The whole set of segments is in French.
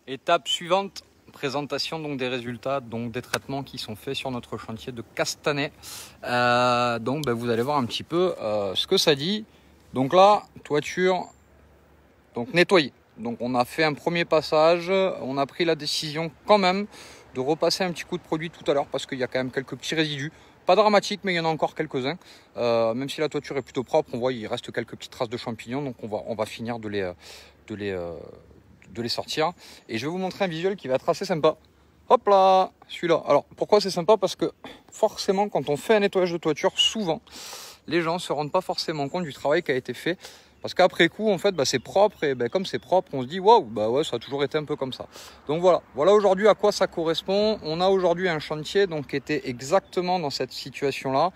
Étape suivante, présentation donc des résultats, donc des traitements qui sont faits sur notre chantier de Castanet. Donc vous allez voir un petit peu ce que ça dit. Donc là, toiture donc nettoyée. Donc on a fait un premier passage, on a pris la décision quand même de repasser un petit coup de produit tout à l'heure parce qu'il y a quand même quelques petits résidus. Pas dramatique, mais il y en a encore quelques-uns. Même si la toiture est plutôt propre, on voit il reste quelques petites traces de champignons, donc on va finir de les sortir. Et je vais vous montrer un visuel qui va être assez sympa. Hop là, celui-là. Alors pourquoi c'est sympa? Parce que forcément quand on fait un nettoyage de toiture, souvent les gens ne se rendent pas forcément compte du travail qui a été fait. Parce qu'après coup, en fait, c'est propre et comme c'est propre, on se dit waouh, ouais, ça a toujours été un peu comme ça. Donc voilà aujourd'hui à quoi ça correspond. On a aujourd'hui un chantier donc qui était exactement dans cette situation-là.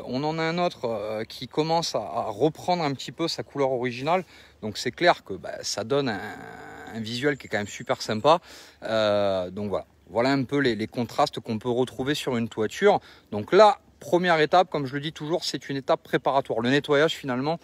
On en a un autre qui commence à reprendre un petit peu sa couleur originale. Donc c'est clair que ça donne un visuel qui est quand même super sympa. Donc voilà un peu les contrastes qu'on peut retrouver sur une toiture. Donc là, première étape, comme je le dis toujours, c'est une étape préparatoire. Le nettoyage finalement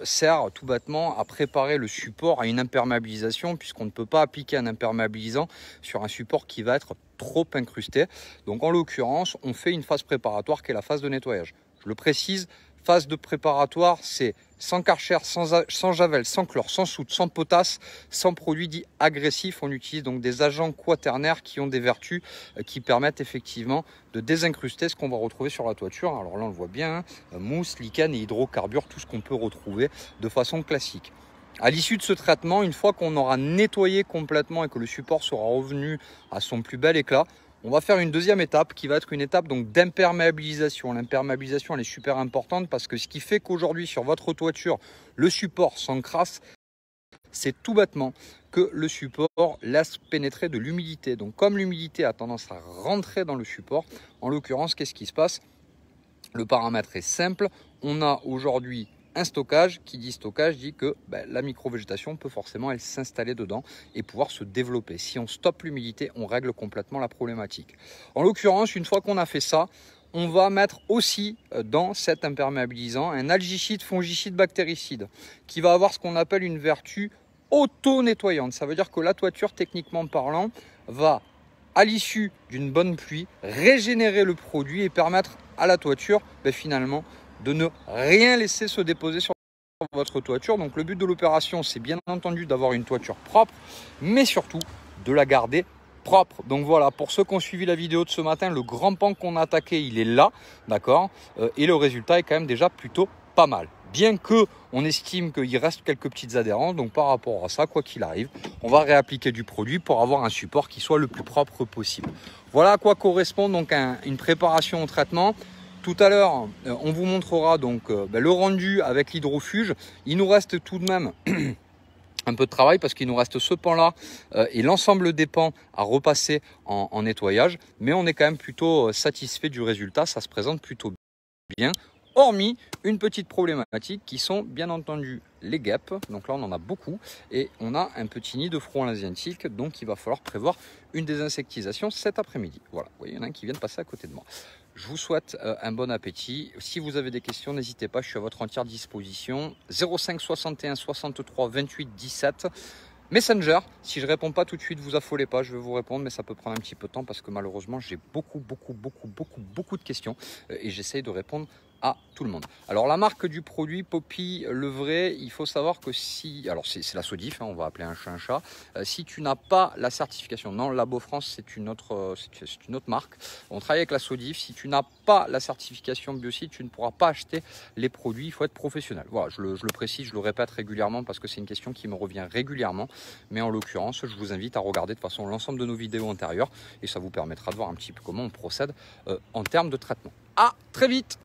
sert tout bêtement à préparer le support à une imperméabilisation, puisqu'on ne peut pas appliquer un imperméabilisant sur un support qui va être trop incrusté. Donc en l'occurrence, on fait une phase préparatoire qui est la phase de nettoyage. Je le précise, phase de préparatoire, c'est sans Karcher, sans javel, sans chlore, sans soude, sans potasse, sans produits dits agressifs. On utilise donc des agents quaternaires qui ont des vertus qui permettent effectivement de désincruster ce qu'on va retrouver sur la toiture. Alors là on le voit bien, hein, mousse, lichen et hydrocarbures, tout ce qu'on peut retrouver de façon classique. À l'issue de ce traitement, une fois qu'on aura nettoyé complètement et que le support sera revenu à son plus bel éclat, on va faire une deuxième étape qui va être une étape donc d'imperméabilisation. L'imperméabilisation elle est super importante parce que ce qui fait qu'aujourd'hui sur votre toiture le support s'encrasse, c'est tout bêtement que le support laisse pénétrer de l'humidité. Donc comme l'humidité a tendance à rentrer dans le support, en l'occurrence qu'est-ce qui se passe? Le paramètre est simple, on a aujourd'hui un stockage. Qui dit stockage dit que la micro-végétation peut forcément elle s'installer dedans et pouvoir se développer. Si on stoppe l'humidité, on règle complètement la problématique. En l'occurrence, une fois qu'on a fait ça, on va mettre aussi dans cet imperméabilisant un algicide, fongicide, bactéricide qui va avoir ce qu'on appelle une vertu auto-nettoyante. Ça veut dire que la toiture, techniquement parlant, va à l'issue d'une bonne pluie régénérer le produit et permettre à la toiture finalement de ne rien laisser se déposer sur votre toiture. Donc le but de l'opération, c'est bien entendu d'avoir une toiture propre, mais surtout de la garder propre. Donc voilà, pour ceux qui ont suivi la vidéo de ce matin, le grand pan qu'on a attaqué, il est là, d'accord, et le résultat est quand même déjà plutôt pas mal. Bien que on estime qu'il reste quelques petites adhérences, donc par rapport à ça, quoi qu'il arrive, on va réappliquer du produit pour avoir un support qui soit le plus propre possible. Voilà à quoi correspond donc une préparation au traitement. Tout à l'heure, on vous montrera donc le rendu avec l'hydrofuge. Il nous reste tout de même un peu de travail parce qu'il nous reste ce pan-là et l'ensemble des pans à repasser en nettoyage. Mais on est quand même plutôt satisfait du résultat. Ça se présente plutôt bien. Hormis une petite problématique qui sont bien entendu les guêpes. Donc là on en a beaucoup et on a un petit nid de frelons asiatiques, donc il va falloir prévoir une désinsectisation cet après-midi. Voilà, vous voyez, il y en a un qui vient de passer à côté de moi. Je vous souhaite un bon appétit. Si vous avez des questions, n'hésitez pas, je suis à votre entière disposition. 05 61 63 28 17. Messenger, si je ne réponds pas tout de suite, vous affolez pas, je vais vous répondre, mais ça peut prendre un petit peu de temps parce que malheureusement, j'ai beaucoup de questions et j'essaye de répondre à tout le monde. Alors la marque du produit Poppy le vrai, il faut savoir que si, alors c'est la Sodif, hein, on va appeler un chat un chat. Si tu n'as pas la certification, non, Labo France c'est une autre marque. On travaille avec la Sodif. Si tu n'as pas la certification Biocide, tu ne pourras pas acheter les produits. Il faut être professionnel. Voilà, je le précise, je le répète régulièrement parce que c'est une question qui me revient régulièrement. Mais en l'occurrence, je vous invite à regarder de toute façon l'ensemble de nos vidéos antérieures et ça vous permettra de voir un petit peu comment on procède en termes de traitement. À très vite.